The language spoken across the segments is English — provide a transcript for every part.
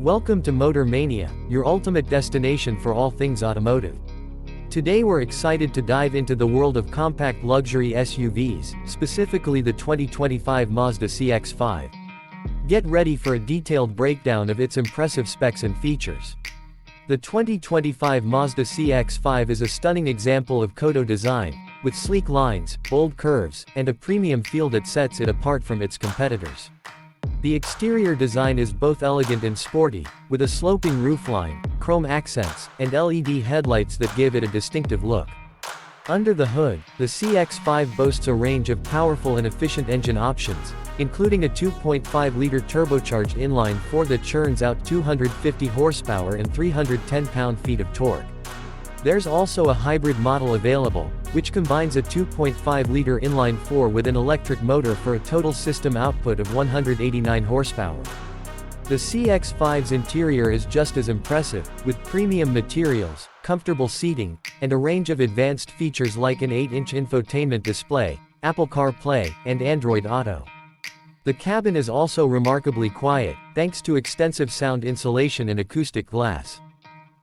Welcome to Motor Mania, your ultimate destination for all things automotive. Today we're excited to dive into the world of compact luxury SUVs, specifically the 2025 Mazda CX-5. Get ready for a detailed breakdown of its impressive specs and features. The 2025 Mazda CX-5 is a stunning example of Kodo design, with sleek lines, bold curves, and a premium feel that sets it apart from its competitors. The exterior design is both elegant and sporty, with a sloping roofline, chrome accents, and LED headlights that give it a distinctive look. Under the hood, the CX-5 boasts a range of powerful and efficient engine options, including a 2.5-liter turbocharged inline-4 that churns out 250 horsepower and 310 pound-feet of torque. There's also a hybrid model available, which combines a 2.5-liter inline-4 with an electric motor for a total system output of 189 horsepower. The CX-5's interior is just as impressive, with premium materials, comfortable seating, and a range of advanced features like an 8-inch infotainment display, Apple CarPlay, and Android Auto. The cabin is also remarkably quiet, thanks to extensive sound insulation and acoustic glass.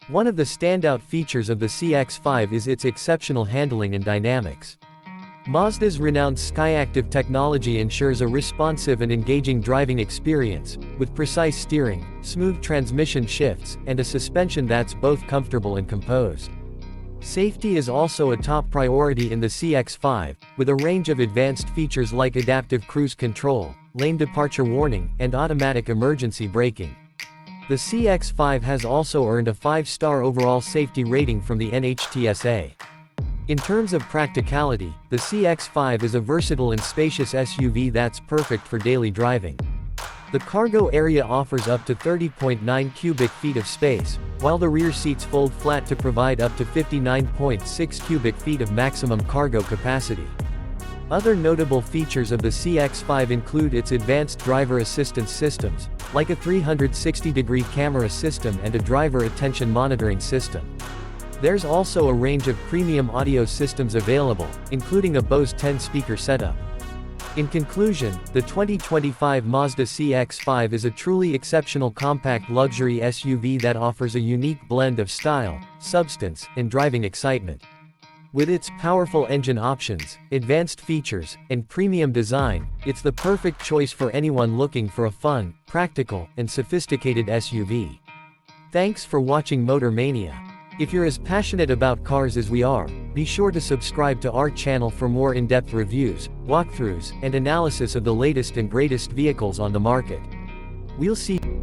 One of the standout features of the CX-5 is its exceptional handling and dynamics. Mazda's renowned SkyActiv technology ensures a responsive and engaging driving experience, with precise steering, smooth transmission shifts, and a suspension that's both comfortable and composed. Safety is also a top priority in the CX-5, with a range of advanced features like adaptive cruise control, lane departure warning, and automatic emergency braking. The CX-5 has also earned a 5-star overall safety rating from the NHTSA. In terms of practicality, the CX-5 is a versatile and spacious SUV that's perfect for daily driving. The cargo area offers up to 30.9 cubic feet of space, while the rear seats fold flat to provide up to 59.6 cubic feet of maximum cargo capacity. Other notable features of the CX-5 include its advanced driver assistance systems, like a 360-degree camera system and a driver attention monitoring system. There's also a range of premium audio systems available, including a Bose 10-speaker setup. In conclusion, the 2025 Mazda CX-5 is a truly exceptional compact luxury SUV that offers a unique blend of style, substance, and driving excitement. With its powerful engine options, advanced features, and premium design, it's the perfect choice for anyone looking for a fun, practical, and sophisticated SUV. Thanks for watching Motor Mania. If you're as passionate about cars as we are, be sure to subscribe to our channel for more in-depth reviews, walkthroughs, and analysis of the latest and greatest vehicles on the market. We'll see you